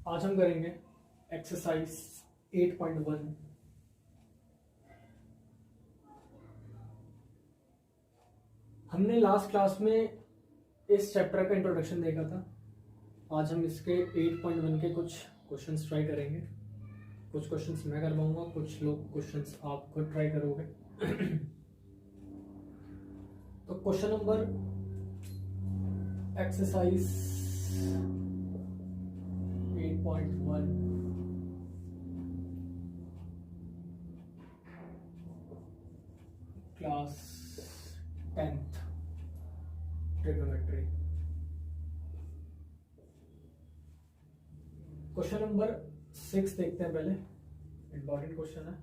आज हम करेंगे एक्सरसाइज 8.1। हमने लास्ट क्लास में इस चैप्टर का इंट्रोडक्शन देखा था। आज हम इसके 8.1 के कुछ क्वेश्चंस ट्राई करेंगे। कुछ क्वेश्चंस मैं करवाऊंगा, कुछ लोग क्वेश्चंस आप खुद ट्राई करोगे। तो question number exercise 8.1 class 10th trigonometry. Question number 6 देखते हैं पहले। इंपॉर्टेंट क्वेश्चन है,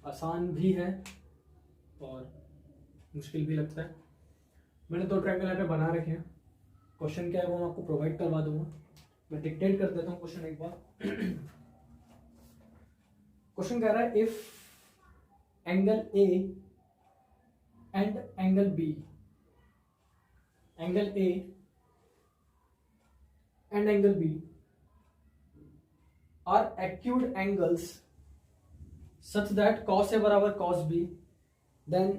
आसान भी है और मुश्किल भी लगता है। मैंने दो ट्रायंगल यहाँ पे बना रखे हैं। क्वेश्चन क्या है वो मैं आपको प्रोवाइड करवा दूंगा। मैं डिक्टेट कर देता हूँ क्वेश्चन एक बार। क्वेश्चन कह रहा है if angle A and angle B, angle A and angle B are acute angles such that cos A बराबर cos B, then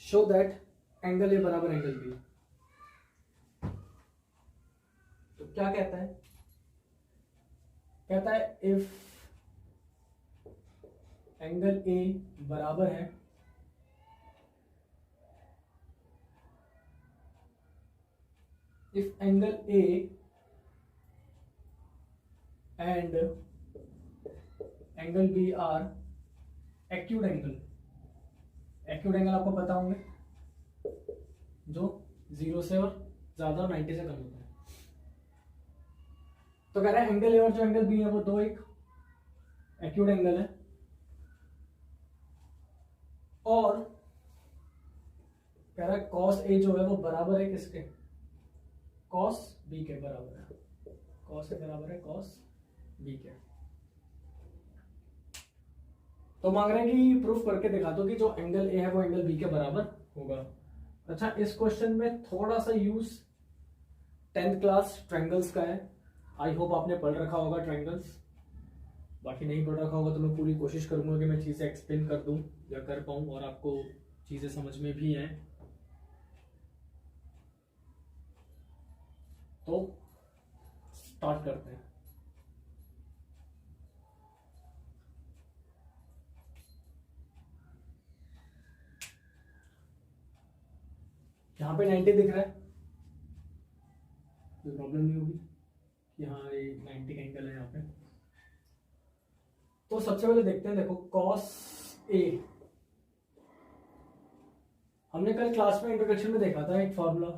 show that angle A बराबर angle B। तो क्या कहता है? कहता है if एंगल A बराबर है if angle A and angle B are acute angle. Acute angle आपको पता होंगे, जो 0 से और ज्यादा और 90 से कम होता है। तो कह रहा है एंगल ए और जो एंगल बी है वो दो एक एक्यूट एंगल है और कह रहा है कॉस ए जो है वो बराबर है किसके? कॉस बी के बराबर है। कॉस ए बराबर है कॉस बी के। तो मांग रहे हैं कि प्रूफ करके दिखा दो कि जो एंगल ए है वो एंगल बी के बराबर होगा। अच्छा, इस क्वेश्चन में थोड़ा सा यूज 10th क्लास ट्रायंगल्स का है। आई होप आपने पढ़ रखा होगा ट्रायंगल्स। बाकी नहीं पढ़ रखा होगा तो मैं पूरी कोशिश करूंगा कि मैं चीजें एक्सप्लेन कर दूं या कर पाऊं और आपको चीजें समझ में भी आए। तो स्टार्ट करते हैं। यहाँ पे 90 दिख रहा है, कोई प्रॉब्लम नहीं होगी कि हाँ ये 90 का एंगल है यहाँ पे। तो सबसे पहले देखते हैं, देखो कॉस ए हमने कल क्लास में इंट्रोडक्शन में देखा था एक फॉर्मूला,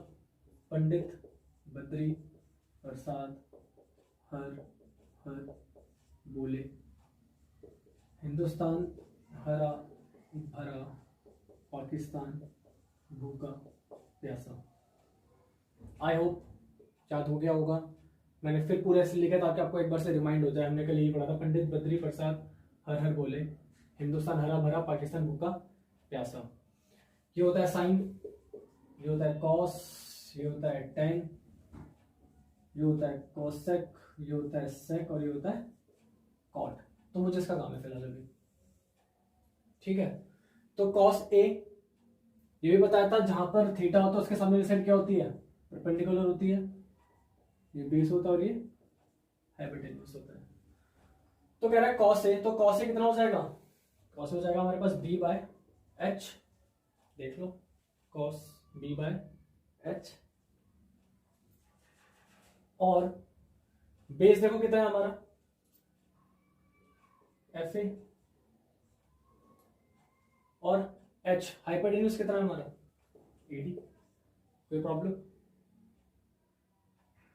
पंडित बद्री प्रसाद हर हर बोले, हिंदुस्तान हरा भरा पाकिस्तान भूखा प्यासा। आई होप याद हो गया होगा। मैंने फिर पूरा ऐसे लिखा ताकि आपको एक बार से रिमाइंड हो जाए। हमने कल यही पढ़ा था, पंडित बद्री प्रसाद हर हर बोले, हिंदुस्तान हरा भरा पाकिस्तान भूखा प्यासा। ये होता है साइन, ये होता है कॉस, ये होता है टेन, ये होता है कोसेक, ये होता है सेक और ये होता है कॉट। तो मुझे इसका काम है फिलहाल अभी, ठीक है। तो कॉस ए ये भी बताया था, जहां पर थीटा होता है उसके सामने साइड क्या होती है? परपेंडिकुलर होती है। ये बेस होता है और ये हाइपोटेन्यूज होता है। तो कह रहा है कॉस ए, तो कॉस ए कितना हो जाएगा? कॉस हो जाएगा हमारे पास बी बाय एच। देख लो, कॉस बी बाय एच। और बेस देखो कितना है हमारा? F A. और एच हाइपोटेन्यूज कितना है हमारा? एडी। कोई प्रॉब्लम?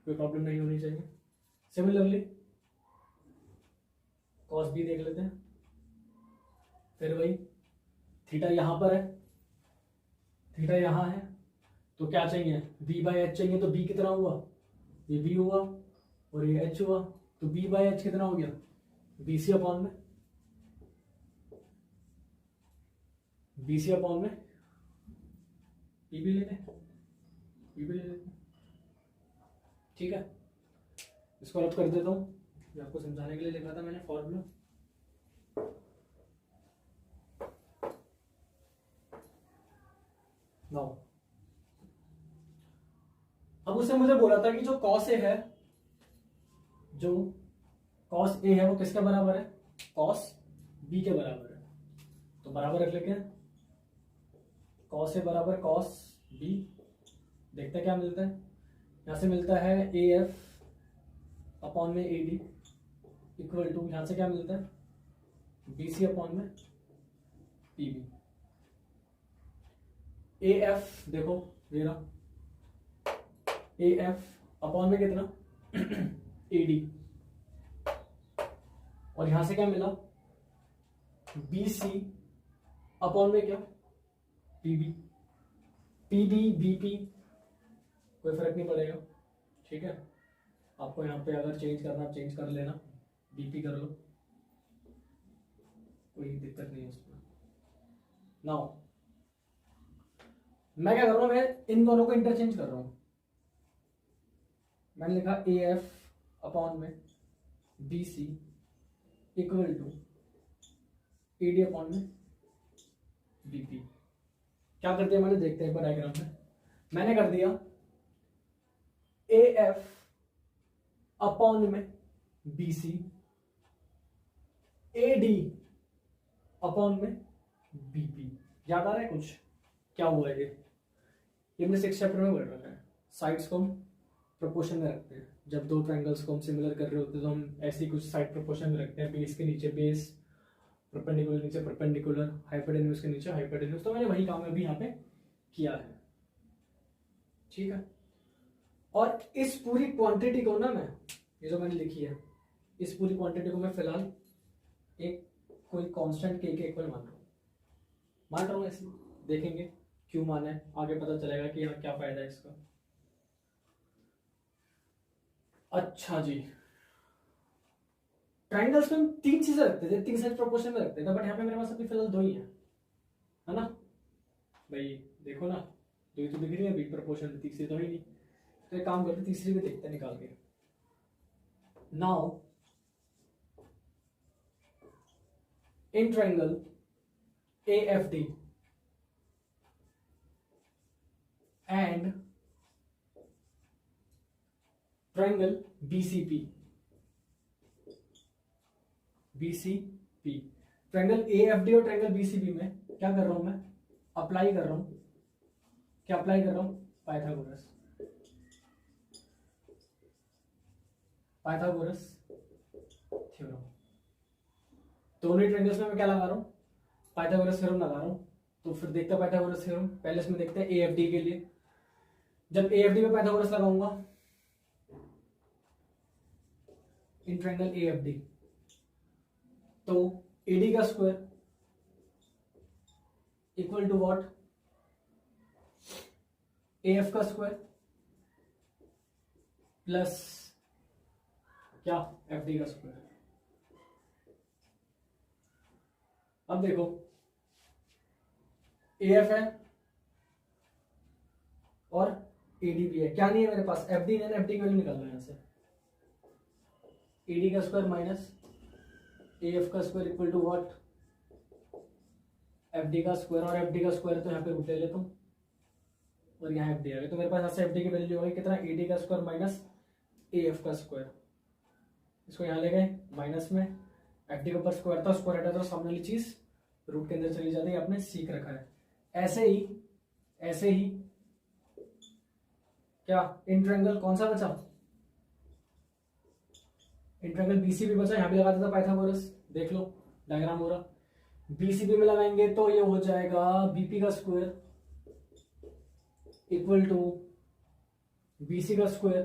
कोई प्रॉब्लम नहीं होनी चाहिए। सिमिलरली कॉस बी देख लेते हैं। फिर वही थीटा यहां पर है, थीटा यहां है, तो क्या चाहिए? बी बाय एच चाहिए। तो बी कितना हुआ? ये बी हुआ और ये एच हुआ, तो बी बाय एच कितना हो गया? बीसी अपॉन में, बीसी अपॉन में पी भी ले लेते, ठीक है। इसको रब कर देता हूँ, ये आपको समझाने के लिए लिखा था मैंने फॉर्मूला। नाउ अब उसने मुझे बोला था कि जो कॉस ए है, जो कॉस ए है वो किसके बराबर है, कॉस बी के बराबर है। तो बराबर रख लेते हैं, कॉस ए बराबर कॉस बी। देखते हैं क्या मिलता है। यहां से मिलता है ए एफ अपॉन में ए डी इक्वल टू, यहां से क्या मिलता है, बी सी अपॉन में पी बी। ए एफ देखो ये रहा, ए एफ अपॉन में कितना ए डी, और यहां से क्या मिला, बी सी अपॉन में क्या पीबी। पीबी बीपी कोई फर्क नहीं पड़ेगा, ठीक है। आपको यहाँ पे अगर चेंज करना आप चेंज कर लेना, बीपी कर लो, कोई दिक्कत नहीं है उसमें। नाउ मैं क्या कर रहा हूं, मैं इन दोनों को इंटरचेंज कर रहा हूं। मैंने लिखा ए एफ अपॉन में B C equal to A D upon में बीपी। क्या कर दिया मैंने, देखते हैं एक बार डायग्राम में। मैंने कर दिया ए एफ अपॉन में B C A D upon में बीपी। याद आ रहा है कुछ क्या हुआ है ये हमने 6th चैप्टर में पढ़ रखा है। साइड्स को हम प्रोपोर्शन में रखते हैं, जब दो ट्रायंगल्स को हम सिमिलर कर रहे होते हैं तो हम ऐसी कुछ साइड प्रोपोर्शन में रखते हैं। बेस के नीचे बेस, परपेंडिकुलर नीचे परपेंडिकुलर, हाइपोटेन्यूज के नीचे हाइपोटेन्यूज। तो मैंने वही काम अभी यहाँ पे किया है, ठीक है। और इस पूरी क्वांटिटी को ना मैं, ये जो मैंने लिखी है, इस पूरी क्वांटिटी को मैं फिलहाल एक कोई कांस्टेंट के इक्वल मान रहा हूँ ऐसे। देखेंगे क्यों माना है, आगे पता चलेगा कि यहाँ क्या फायदा है इसका। अच्छा जी, ट्रायंगल्स में हम 3 चीजें रखते थे, 3 साइड प्रोपोर्शन में रखते थे, बट यहाँ पे मेरे पास अभी फिलहाल 2 ही है ना भाई। देखो ना, 2 ही तो दिख रही है, बीट प्रोपोर्शन, तीसरी तो ही नहीं। तो एक काम करते, तीसरी भी देखते हैं निकाल के। Now in triangle AFD and triangle BCP, triangle AFD और ट्रायंगल BCP में क्या कर रहा हूं मैं, अप्लाई कर रहा हूं, क्या अप्लाई कर रहा हूं, पाइथागोरस थ्योरम। दोनों ट्रायंगल्स में मैं क्या लगा रहा हूं, पाइथागोरस थ्योरम लगा रहा हूं। तो फिर देखते हैं पाइथागोरस थ्योरम। पहले इसमें देखते हैं AFD के लिए। जब AFD में पाइथागोरस लगाऊंगा, इन ट्रायंगल AFD, तो AD का square equal to what, AF का स्क्वायर प्लस क्या, FD का स्क्वायर। अब देखो AF है और AD भी है, क्या नहीं है मेरे पास, FD नहीं है, FD की वैल्यू निकालना है यहां से। AD का स्क्वायर माइनस AF का square equal to what, FD का स्क्वायर। और FD का स्क्वायर तो यहाँ पे रूट ले लेता हूँ और यहाँ FD आ गया। तो मेरे पास यहाँ से FD की वैल्यू होगी कितना, AD का स्क्वायर माइनस AF का स्क्वायर। इसको यहाँ ले गए माइनस में, FD के ऊपर स्क्वायर था, स्क्वायर हटा तो सामने वाली चीज रूट के अंदर चली जाती है, आपने सीख रखा है। ऐसे ही क्या, इन ट्रायंगल कौन सा बचा, इन ट्रायंगल BCP बचा, यहाँ भी लगा देता पाइथागोरस। देख लो डायग्राम हो रहा, BCP में लगाएंगे तो ये हो जाएगा BP का स्क्वायर इक्वल टू BC का स्क्वायर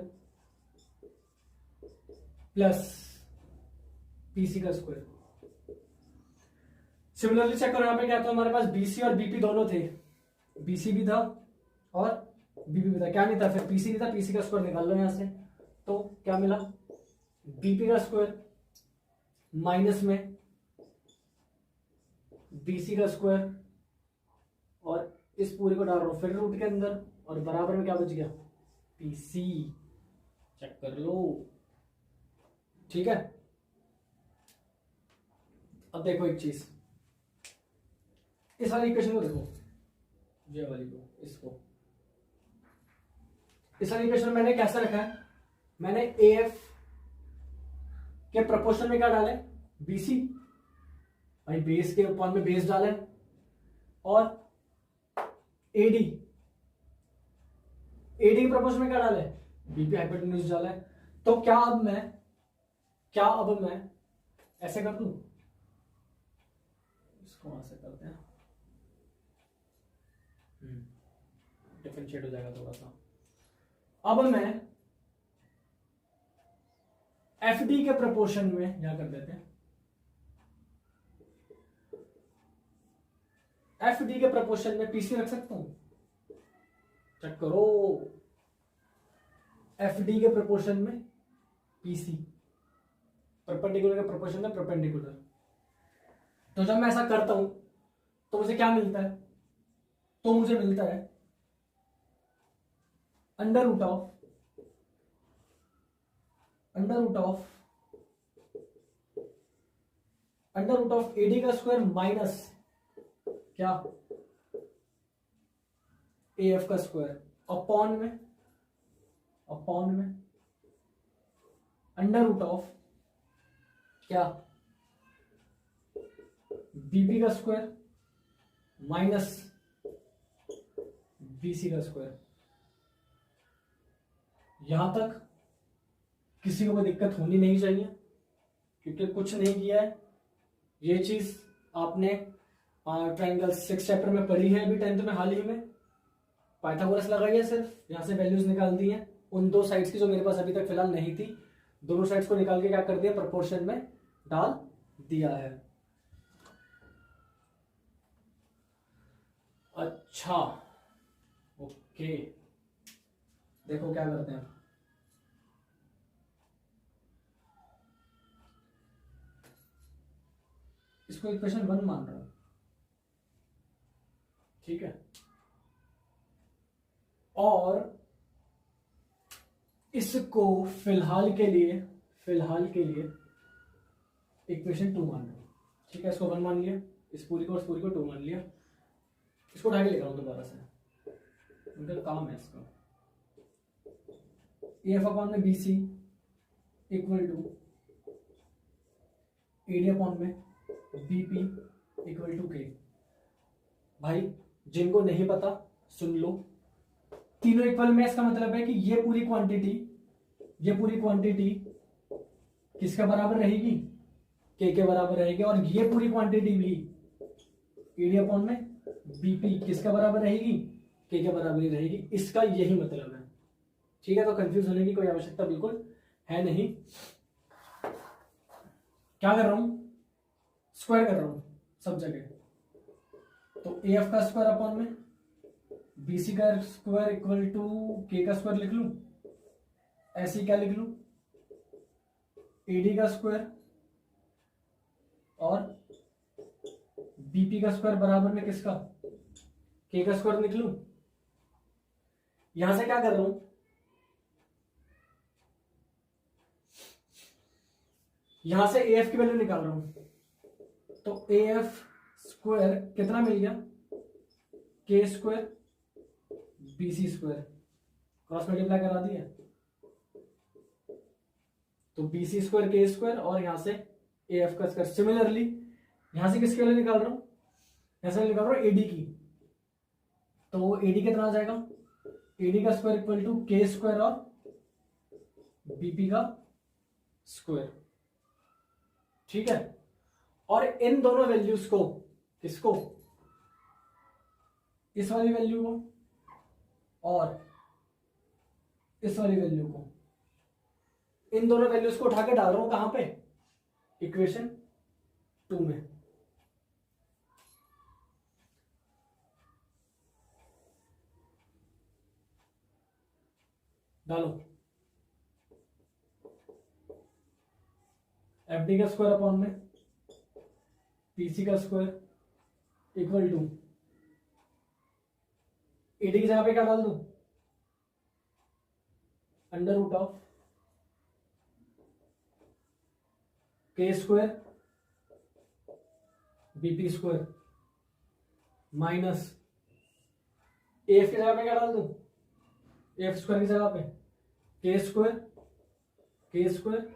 प्लस PC का स्क्वायर। सिमिलरली चेक करो यहाँ पे क्या था, हमारे पास BC और BP दोनों थे, BC भी था और BP भी था, क्या नहीं था फिर, PC नहीं था, PC का स्क्वायर निकाल लो यहां से। तो क्या मिला, BP का स्क्वायर माइनस में BC का स्क्वायर, और इस पूरे को डाल रहा हूं फिर रूट के अंदर, और बराबर में क्या बच गया, PC। चेक कर लो, ठीक है। अब देखो एक चीज, इस वाली इक्वेशन को देखो, ये वाली को, इसको, इस वाली इक्वेशन मैंने कैसे रखा है, मैंने ए एफ के प्रपोर्शन में क्या डाला है, बीसी, भाई बेस के अपॉन में बेस डाला है, और एडी, एडी के प्रपोर्शन में क्या डाला है, बीपी हाइपोटेन्यूज डाला है। तो क्या अब मैं ऐसे कर दूं, इसको ऐसे करते हैं, डिफरेंशिएट हो जाएगा थोड़ा सा। अब मैं एफ डी के प्रपोर्शन में क्या कर देते हैं, एफ डी के प्रपोर्शन में पीसी रख सकता हूं, चेक करो, एफ डी के प्रपोर्शन में पीसी, परपेंडिकुलर के प्रपोर्शन में परपेंडिकुलर। तो जब मैं ऐसा करता हूं तो मुझे क्या मिलता है, तो मुझे मिलता है अंडर रूट ऑफ एडी का स्क्वायर माइनस क्या, ए एफ का स्क्वायर, अपॉन में अंडर रूट ऑफ क्या, बीबी का स्क्वायर माइनस बीसी का स्क्वायर। यहां तक किसी को कोई दिक्कत होनी नहीं चाहिए, क्योंकि कुछ नहीं किया है। ये चीज आपने ट्रायंगल 6 चैप्टर में पढ़ी है अभी 10th में, हाल ही में पाइथागोरस लगाई है, सिर्फ यहां से वैल्यूज निकाल दी हैं उन दो साइड्स की जो मेरे पास अभी तक फिलहाल नहीं थी, दोनों साइड्स को निकाल के क्या कर दिया, प्रोपोर्शन में डाल दिया है। अच्छा ओके, देखो क्या करते हैं, इसको इक्वेशन 1 मान रहा हूं, ठीक है, और इसको फिलहाल के लिए इक्वेशन 2 मान रहा हूं, ठीक है। इसको 1 मान लिया, इस पूरी को 2 मान लिया, इसको उठा के लिख रहा हूं दोबारा से, उनका काम है इसका। ए एफ अपॉन में B C equal to AD upon में B P equal to K. भाई जिनको नहीं पता सुन लो, तीनों इक्वल में इसका मतलब है कि ये पूरी क्वांटिटी किसके बराबर रहेगी, के बराबर रहेगी, और ये पूरी क्वांटिटी भी एडी अपॉन में बीपी किसके बराबर रहेगी, के बराबर ही रहेगी। इसका यही मतलब है, ठीक है। तो कंफ्यूज होने की कोई आवश्यकता बिल्कुल है नहीं। क्या कर रहा हूं, स्क्वायर कर रहा हूं सब जगह, तो ए एफ का स्क्वायर अपॉन में बीसी का स्क्वायर इक्वल टू के का स्क्वायर लिख लूं, ऐसे क्या लिख लूं, एडी का स्क्वायर और बीपी का स्क्वायर बराबर में किसका, के का स्क्वायर लिख लूं। यहां से क्या कर रहा हूं, यहां से ए एफ की वैल्यू निकाल रहा हूं, तो ए एफ स्क्वायर कितना मिल गया, के square BC square, cross multiply करा दिया, तो बीसी स्क्वायर के स्क्वायर और यहां से ए एफ का स्क्वायर। सिमिलरली यहां से किसकी वैल्यू निकाल रहा हूं, यहां से निकाल रहा हूं एडी की, तो एडी कितना आ जाएगा, एडी का स्क्वायर इक्वल टू के स्क्वायर और बीपी का स्क्वायर, ठीक है। और इन दोनों वैल्यूज को, किसको, इस वाली वैल्यू को और इस वाली वैल्यू को, इन दोनों वैल्यूज को उठा के डाल रहा हूं कहां पे, इक्वेशन 2 में। डालो, एफ डी का स्क्वायर अपॉन में पीसी का स्क्वायर इक्वल टू एडी की जगह पे क्या डाल दूं, अंडर रूट ऑफ के square BP square minus F की जगह पे क्या डाल दूं, एफ स्क्वायर की जगह पे के स्क्वायर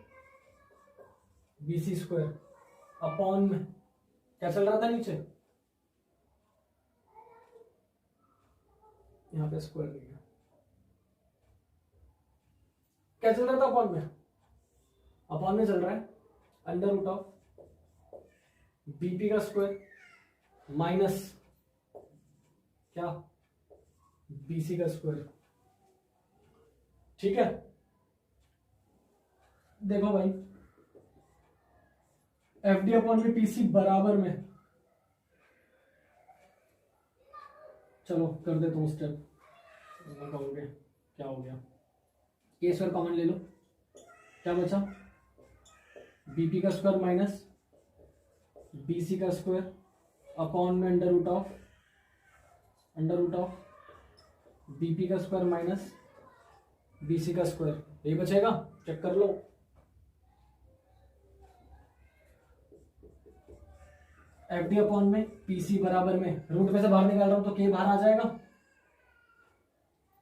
बीसी स्क्वायर अपॉन में क्या चल रहा था नीचे, यहां पे स्क्वायर नहीं है, क्या चल रहा था अपॉन में, अपॉन में चल रहा है अंडर रूट ऑफ बीपी का स्क्वायर माइनस क्या बीसी का स्क्वायर। ठीक है, देखो भाई एफ डी अपॉन में पीसी बराबर में, चलो कर देता हूं स्टेप, कहोगे क्या हो गया, के स्क्वायर कॉमन ले लो, क्या बचा बीपी का स्क्वायर माइनस बीसी का स्क्वायर अपॉन में अंडर रूट ऑफ बीपी का स्क्वायर माइनस बीसी का स्क्वायर, यही बचेगा, चेक कर लो। एफ डी अपॉन में पीसी बराबर में, रूट में से बाहर निकाल रहा हूं तो के बाहर आ जाएगा,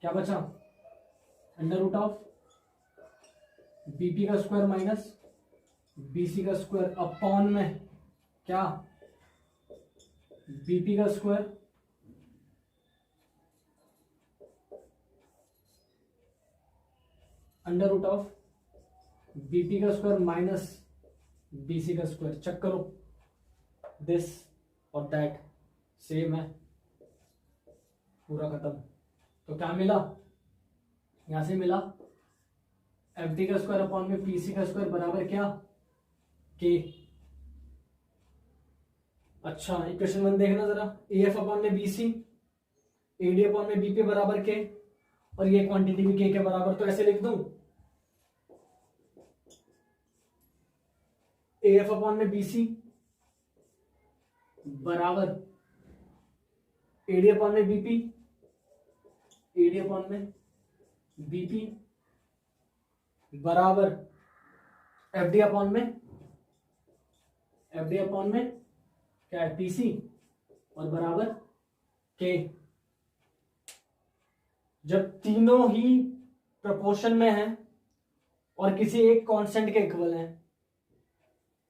क्या बचा अंडर रूट ऑफ बीपी का स्क्वायर माइनस बीसी का स्क्वायर अपॉन में क्या बीपी का square under root of BP का स्क्वायर माइनस बीसी का स्क्वायर। चेक करो दिस और दैट सेम है, पूरा खत्म। तो क्या मिला, यहां से मिला एफ डी का स्क्वायर अपॉन में पीसी का स्क्वायर बराबर क्या के। अच्छा इक्वेशन 1 देखना जरा, ए एफ अपॉन में बीसी, ए डी अपॉन में बीपी बराबर के, और ये क्वांटिटी भी के बराबर, तो ऐसे लिख दूं ए एफ अपॉन में बीसी बराबर एडी अपॉन में बीपी, एडी अपॉन में बीपी बराबर एफडी अपॉन में क्या है पीसी और बराबर के। जब तीनों ही प्रोपोर्शन में हैं और किसी एक कांस्टेंट के इक्वल हैं,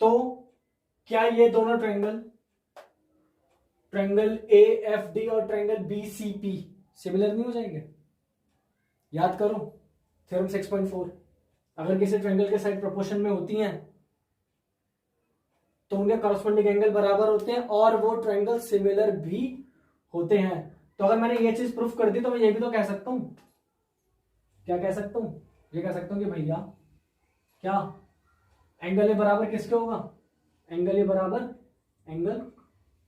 तो क्या ये दोनों ट्रायंगल ए एफ डी और triangle B C P similar नहीं हो जाएंगे? याद करो थ्योरम 6.4, अगर किसी ट्रायंगल के साइड प्रोपोर्शन में होती हैं तो उनके कॉरस्पॉन्डिंग एंगल बराबर होते हैं और वो ट्रायंगल सिमिलर भी होते हैं। तो अगर मैंने ये चीज प्रूफ कर दी तो मैं ये भी तो कह सकता हूं, क्या कह सकता हूं, ये कह सकता हूं कि भैया क्या एंगल ए बराबर किसके होगा, एंगल ए बराबर एंगल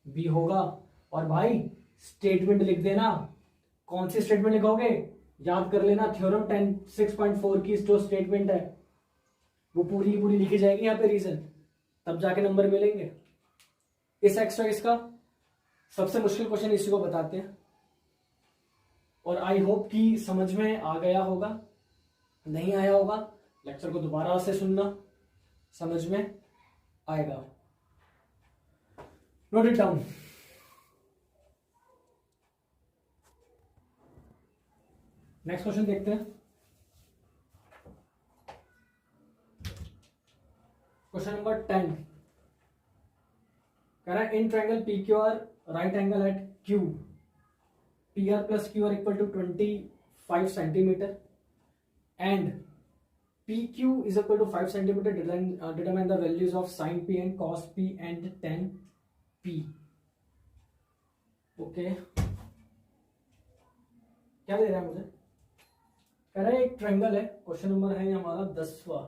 बी होगा। और भाई स्टेटमेंट लिख देना, कौन सी स्टेटमेंट लिखोगे याद कर लेना, थ्योरम 6.4 की जो स्टेटमेंट है वो पूरी की पूरी लिखी जाएगी यहाँ पे रीजन, तब जाके नंबर मिलेंगे। इस एक्सरसाइज का सबसे मुश्किल क्वेश्चन इसी को बताते हैं, और आई होप कि समझ में आ गया होगा, नहीं आया होगा लेक्चर को दोबारा से सुनना, समझ में आएगा। Note it down. Next question देखते हैं। क्वेश्चन नंबर 10 कह रहा है in triangle P Q R right angle at Q, P R plus Q R equal to 25 centimetre and P Q is equal to 5 centimetre, determine the values of sine P and cos P and tan P. Okay क्या दे रहा है मुझे, कह रहा है एक triangle है, क्वेश्चन नंबर है हमारा 10वां,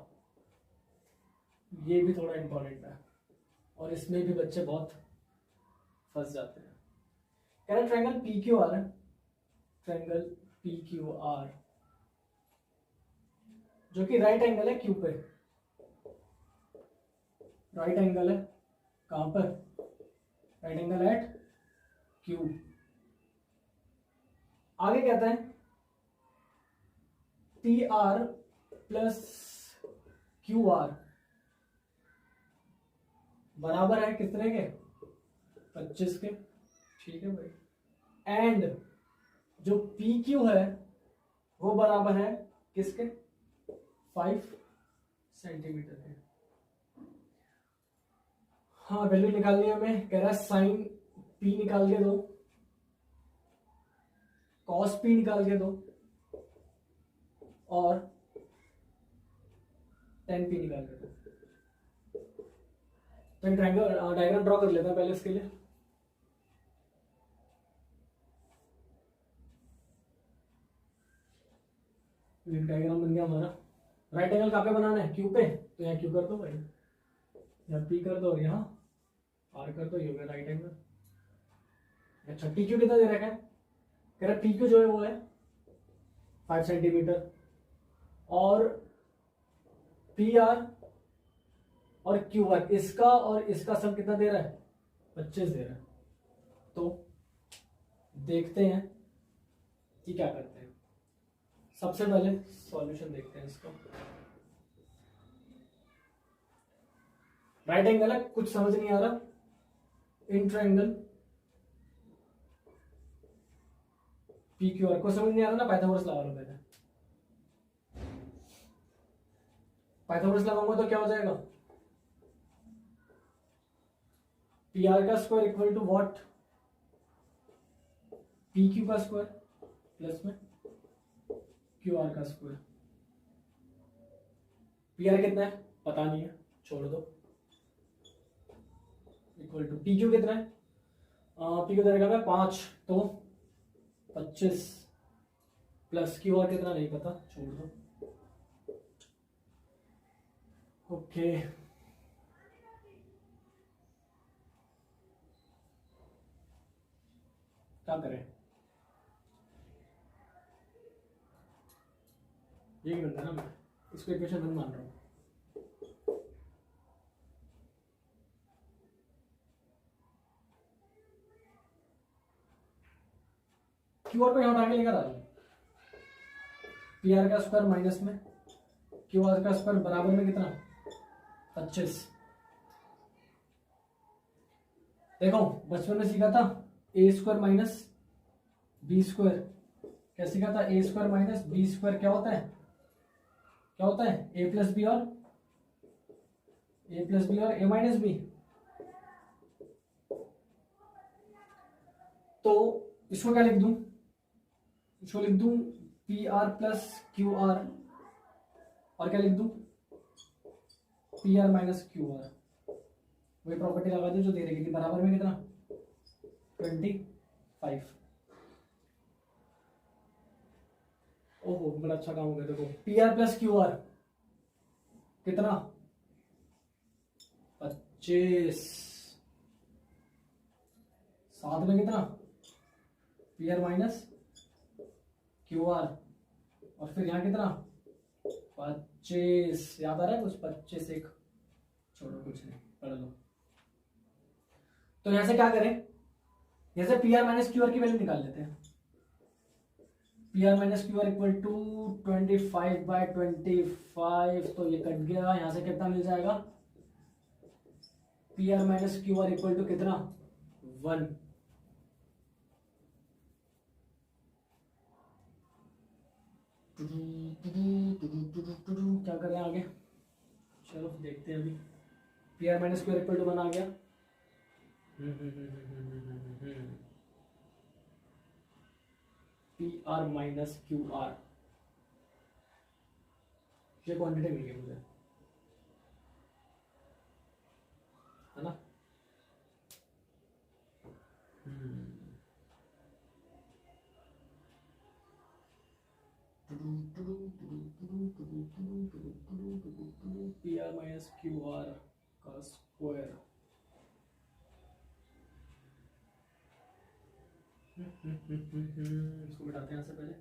ये भी थोड़ा इंपॉर्टेंट है और इसमें भी बच्चे बहुत फंस जाते हैं। कह रहा है ट्रायंगल पी क्यू आर है, ट्रायंगल पी क्यू आर जो कि राइट एंगल है क्यू पे, राइट एंगल है कहां पर, राइट एंगल एट क्यू। आगे कहता है P R plus Q are बराबर है कितने के, 25 के, ठीक है भाई। एंड जो पी क्यू है वो बराबर है किसके, 5 सेंटीमीटर के। हाँ वैल्यू निकालनी है हमें, कह रहा है साइन पी निकाल के दो, कॉस पी निकाल के दो और टेन पी निकाल के दो। तो एक डायग्राम ड्रॉ कर लेते हैं पहले इसके लिए। डायग्राम बन गया हमारा। राइट एंगल कहाँ पे बनाना है, क्यू पे, तो यहाँ क्यू कर दो भाई, यहाँ पी कर दो और यहाँ आर कर दो, ये हो गया राइट एंगल। अच्छा टी क्यू कितना दे रखा है, कह रहा टी क्यू जो है वो है 5 सेंटीमीटर और पी आर और क्यू आर, इसका और इसका सब कितना दे रहा है, 25 दे रहा है। तो देखते हैं कि क्या करते हैं। सबसे पहले सॉल्यूशन देखते हैं इसका। राइट एंगल है, कुछ समझ नहीं आ रहा, इन ट्रायंगल पी क्यू आर को समझ नहीं आ रहा ना, पाइथागोरस लगा लो पहले। पाइथागोरस लगाऊंगा तो क्या हो जाएगा, पी आर का square equal to what, P Q का स्क्वायर प्लस में क्यू आर का स्क्वायर। पी आर कितना है पता नहीं है, छोड़ दो, इक्वल टू पी क्यू कितना है, पी क्यू रहेगा 5 तो 25 प्लस क्यू आर कितना नहीं पता, छोड़ दो। ओके क्या करें, यही बनता है ना, मैं इसको इक्वेशन 1 मान रहा हूं। क्यू आर को यहां उठा के लेकर आ जाओ, पी आर का स्क्वायर माइनस में क्यू आर का स्क्वायर बराबर में कितना, 25। देखो बचपन में सीखा था ए स्क्वायर माइनस बी स्क्वायर, क्या सीखा था, ए स्क्वायर माइनस बी स्क्वायर क्या होता है, क्या होता है, ए प्लस बी और ए माइनस बी। तो इसको क्या लिख दूं, इसको लिख दूं P R plus Q are और क्या लिख दूं, P R minus Q are. वही प्रॉपर्टी लगा दो जो दे रही थी, बराबर में कितना, 25। ओहो बड़ा अच्छा काम हो गया। देखो P R plus Q R कितना, 25, साथ में कितना, P R minus Q are और फिर यहां कितना, 25। याद आ रहा है कुछ, 25 एक, छोड़ो कुछ नहीं, पढ़ लो। तो यहां से क्या करें, यहां से P R minus Q R की वैल्यू निकाल लेते हैं। P R minus Q R equal to 25/25, तो ये कट गया, यहां से कितना मिल जाएगा, P R minus Q R equal to कितना, 1। क्या करें आगे, चलो देखते हैं अभी। P R minus Q R equal to 1 आ गया। P R minus Q R, ये क्वांटिटी मिल गई मुझे, है ना। P R minus Q R का स्क्वायर, इसको मिटाते हैं यहाँ से पहले।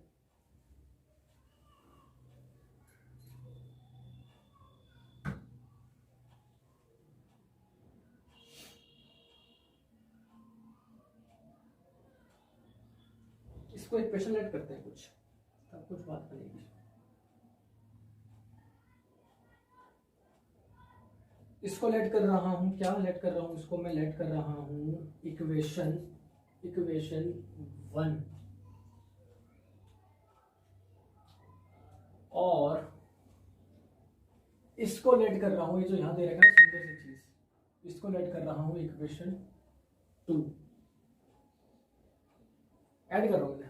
इसको इक्वेशन लेट करते हैं कुछ, तब कुछ बात बनेगी। इसको लेट कर रहा हूँ, क्या लेट कर रहा हूँ इसको, मैं लेट कर रहा हूँ इक्वेशन 1 और इसको लेट कर रहा हूँ, ये जो यहां दे रखा है सुंदर सी चीज, इसको लेट कर रहा हूँ इक्वेशन 2। ऐड कर रहा हूँ मैं,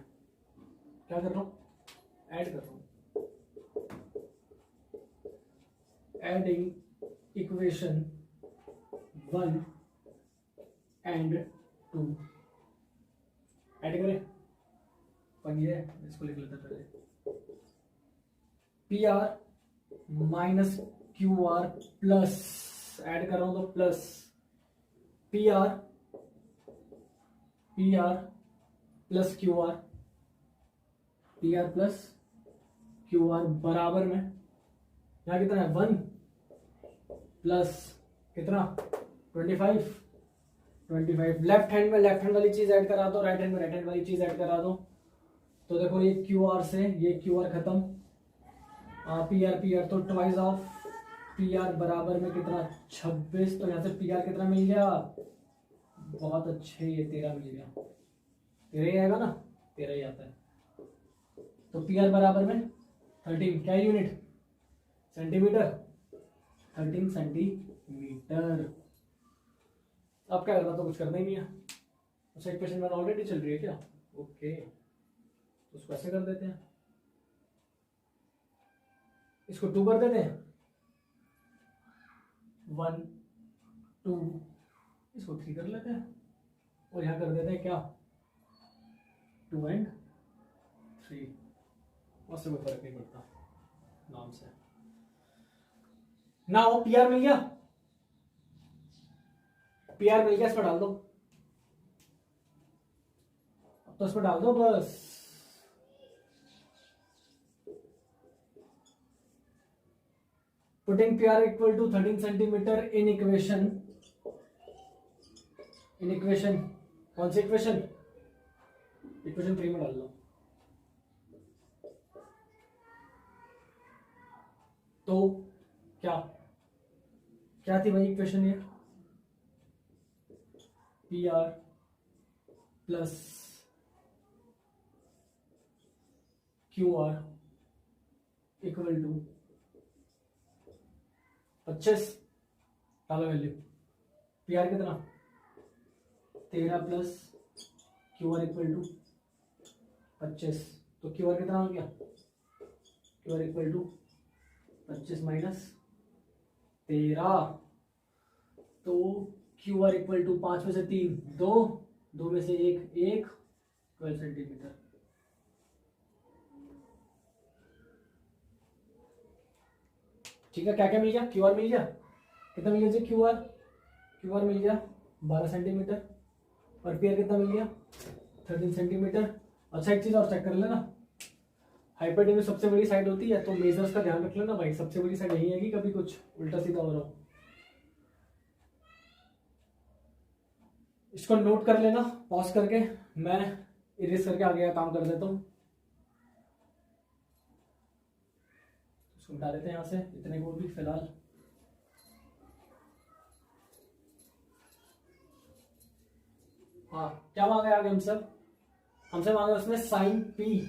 क्या कर रहा हूँ, ऐड कर रहा हूँ, एडिंग इक्वेशन 1 एंड 2। ऐड करें, पर ये इसको लिख लेते पहले, P R minus Q are plus, add कर रहा हूं तो plus P R plus Q are, P R plus Q are बराबर में, यहां कितना है 1 प्लस कितना 25। लेफ्ट हैंड में लेफ्ट हैंड वाली चीज ऐड करा दो, राइट हैंड में राइट हैंड वाली चीज ऐड करा दो। तो देखो ये क्यू आर से ये क्यू आर खत्म, पी आर तो ट्वाइस ऑफ पी आर बराबर में कितना 26। तो यहाँ से पी आर कितना मिल गया, बहुत अच्छे, ये 13 मिल गया, 13 ही आएगा ना, 13 ही आता है। तो पी आर बराबर में 13, क्या यूनिट, सेंटीमीटर, 13 सेंटीमीटर। अब क्या करना, तो कुछ करना ही नहीं है। अच्छा इक्वेशन वन ऑलरेडी चल रही है क्या, ओके, तो उसको ऐसे कर देते हैं, इसको 2 कर देते हैं, 1 2, इसको 3 कर लेते हैं, और यहां कर देते हैं क्या 2 एंड 3, उससे कोई फर्क नहीं पड़ता नाम से। ना वो पी आर मिल गया, पी आर मिल गया, इस पर डाल दो, अब तो इस पर डाल दो बस। Putting PR equal to 13 centimetre in equation कौन सी इक्वेशन, इक्वेशन 3 में डाल लो। तो क्या थी भाई इक्वेशन, ये P R plus Q R equal to 25, डालो वैल्यू, पी आर कितना 13 plus Q R equal to 25। तो क्यू आर कितना हो गया, Q R equal to 25 minus 13, तो क्यू आर इक्वल टू 5 में से 3 2, 2 में से 1 1, 12 सेंटीमीटर। ठीक है, क्या क्या मिल गया, क्यू आर मिल गया, कितना मिल गया जी, क्यू आर मिल गया 12 सेंटीमीटर, और पी आर कितना मिल गया 13 सेंटीमीटर। अच्छा एक चीज और चेक कर लेना, हाइपोटेन्यूज सबसे बड़ी साइड होती है, तो मेजर्स का ध्यान रख लेना भाई, सबसे बड़ी साइड यही है कि कभी कुछ उल्टा सीधा हो रहा हो। इसको नोट कर लेना पॉज करके, मैं इरेज करके आगे का काम कर देता हूँ। इसको हटा देते हैं यहाँ से, इतने को भी फिलहाल। हाँ क्या मांगे आगे हमसे मांगे उसमें साइन पी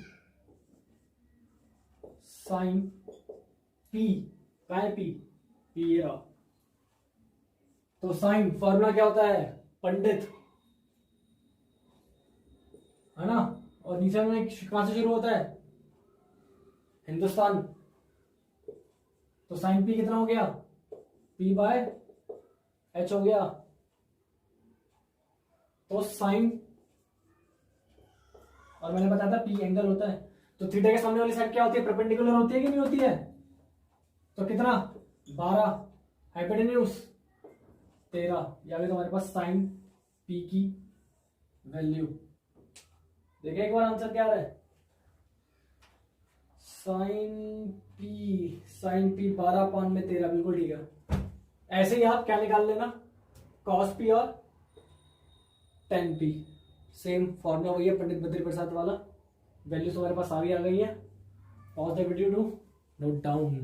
क्या है पी ये रहा। तो साइन फॉर्मूला क्या होता है, पंडित, है ना, और नीचे में कहां से शुरू होता है, हिंदुस्तान। तो साइन पी कितना हो गया, पी बाय एच हो गया। तो साइन, और मैंने बताया था पी एंगल होता है, तो थीटा के सामने वाली साइड क्या होती है, परपेंडिकुलर होती है कि नहीं होती है। तो कितना 12, हाइपोटेन्यूज 13, या भी तुम्हारे पास साइन पी की वैल्यू। देखिए एक बार आंसर क्या आ रहा है, साइन पी 12/13, बिल्कुल ठीक है। ऐसे ही आप क्या निकाल लेना, कॉस पी और टेन पी, सेम फॉर्मूला वही है पंडित बद्री प्रसाद वाला। वैल्यू तुम्हारे पास सारी आ गई है, pause the video to note down.